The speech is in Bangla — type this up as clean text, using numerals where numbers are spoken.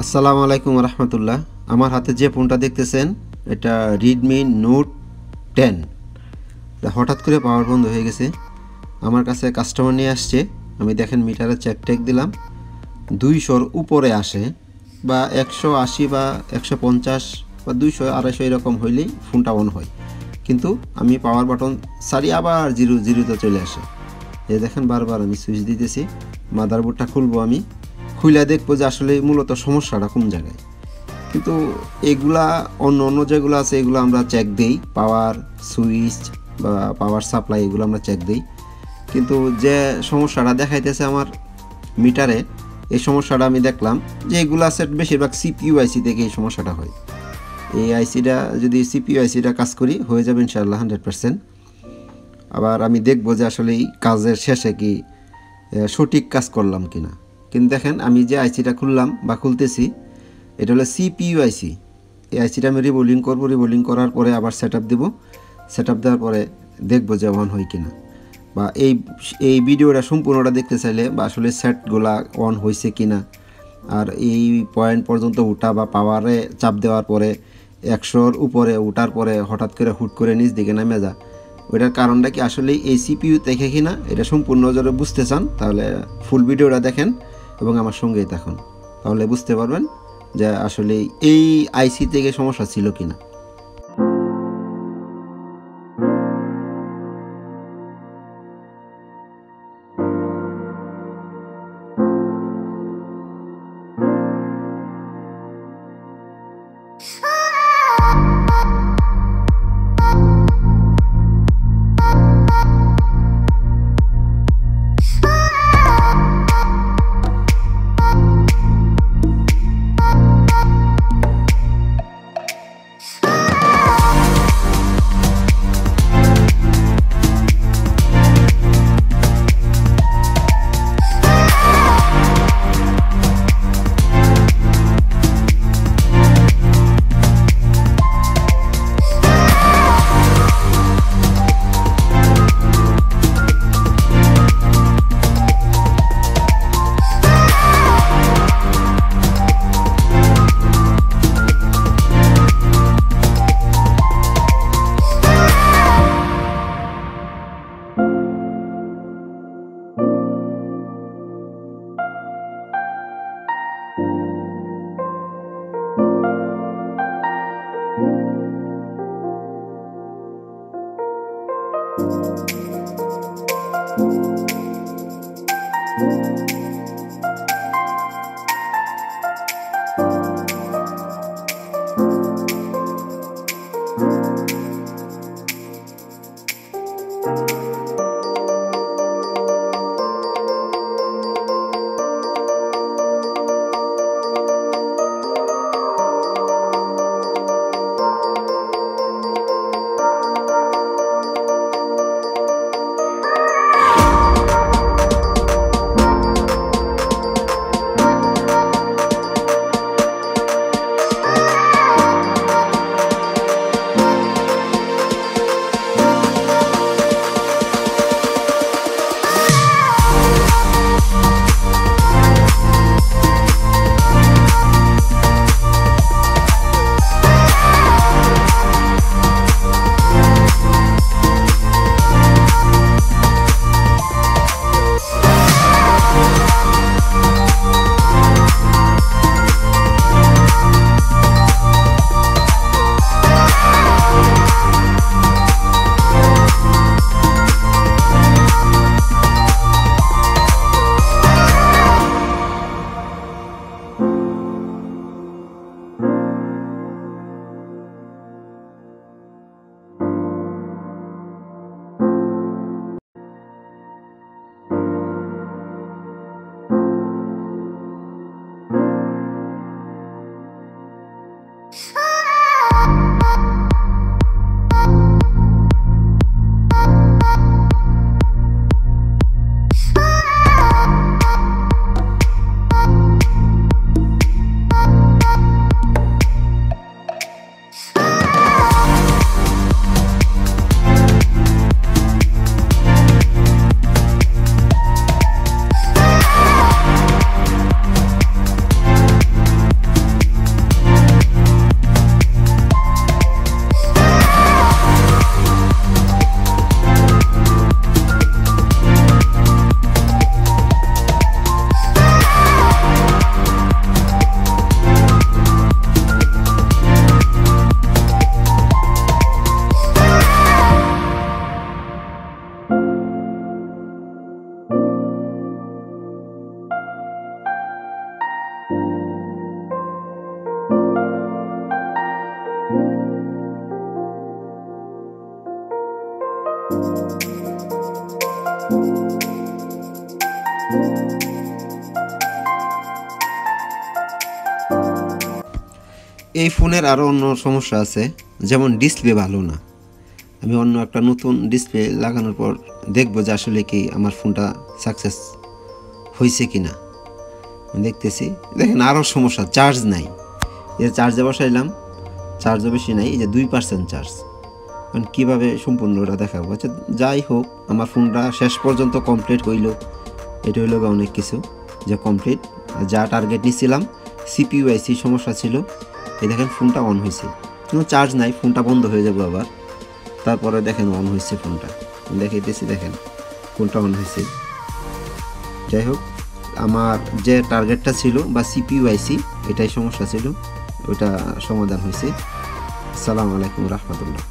আসসালামু আলাইকুম রহমতুল্লাহ। আমার হাতে যে ফোনটা দেখতেছেন এটা রেডমি নোট 10। হঠাৎ করে পাওয়ার বন্ধ হয়ে গেছে। আমার কাছে কাস্টমার নিয়ে আসছে, আমি দেখেন মিটারে চেক টেক দিলাম, 200-র উপরে আসে বা 180 বা 150 বা 200-250 এরকম হইলেই ফোনটা অন হয়। কিন্তু আমি পাওয়ার বাটন সারি আবার জিরোতে চলে আসে। এই দেখেন বারবার আমি সুইচ দিতেছি। মাদারবোর্ডটা খুলবো, আমি খুলে দেখবো যে আসলে মূলত সমস্যাটা কোন জায়গায়। কিন্তু এগুলা অন্য যেগুলো আছে এগুলো আমরা চেক দিই, পাওয়ার সুইচ বা পাওয়ার সাপ্লাই এগুলো আমরা চেক দিই। কিন্তু যে সমস্যাটা দেখাইতেছে আমার মিটারে, এই সমস্যাটা আমি দেখলাম যে এগুলো আছে বেশিরভাগ সিপিইউ আইসি থেকে এই সমস্যাটা হয়। এই আইসিটা যদি সিপিইউ আইসিটা কাজ করি হয়ে যাবে ইনশাআল্লাহ 100%। আবার আমি দেখবো যে আসলে এই কাজের শেষে কি সঠিক কাজ করলাম কিনা। কিন্তু দেখেন আমি যে আইসিটা খুললাম বা খুলতেছি এটা হলো সিপিইউ আইসি। এই আইসিটা আমি রিবোলিং করবো, রিবোলিং করার পরে আবার সেট আপ দেবো। সেট আপ দেওয়ার পরে দেখবো যে অন হয় কিনা। বা এই ভিডিওটা সম্পূর্ণটা দেখতে চাইলে বা আসলে সেটগুলা অন হয়েছে কিনা, আর এই পয়েন্ট পর্যন্ত উঠা বা পাওয়ারে চাপ দেওয়ার পরে 100-র উপরে উঠার পরে হঠাৎ করে হুট করে নিচ দিকে নেমে যা, ওইটার কারণটা কি আসলে এই সিপিইউ থেকে কিনা, এটা সম্পূর্ণ যদি বুঝতে চান তাহলে ফুল ভিডিওটা দেখেন এবং আমার সঙ্গেই থাকুন, তাহলে বুঝতে পারবেন যে আসলে এই আইসি থেকে সমস্যা ছিল কিনা। এই ফোনের আরও অন্য সমস্যা আছে, যেমন ডিসপ্লে ভালো না। আমি অন্য একটা নতুন ডিসপ্লে লাগানোর পর দেখবো যে আসলে কি আমার ফোনটা সাকসেস হয়েছে কি না। দেখতেছি, দেখেন আরও সমস্যা, চার্জ নাই। এই চার্জে বসাইলাম, চার্জও বেশি নাই, এই যে 2% চার্জ। কারণ কীভাবে সম্পূর্ণ ওটা দেখাবো। আচ্ছা যাই হোক, আমার ফোনটা শেষ পর্যন্ত কমপ্লিট হইল, এটা হইল অনেক কিছু যে কমপ্লিট। যা টার্গেট নিয়েছিলাম, সিপিইউ আইসি সমস্যা ছিল। এই দেখেন ফোনটা অন হয়েছে, কিন্তু চার্জ নাই, ফোনটা বন্ধ হয়ে যাবে আবার। তারপরে দেখেন অন হয়েছে ফোনটা, দেখাইতেছি, দেখেন ফোনটা অন হয়েছে। যাই হোক, আমার যে টার্গেটটা ছিল বা সিপিইউ আইসি, এটাই সমস্যা ছিল, ওইটা সমাধান হয়েছে। আসসালামু আলাইকুম রহমতুল্লাহ।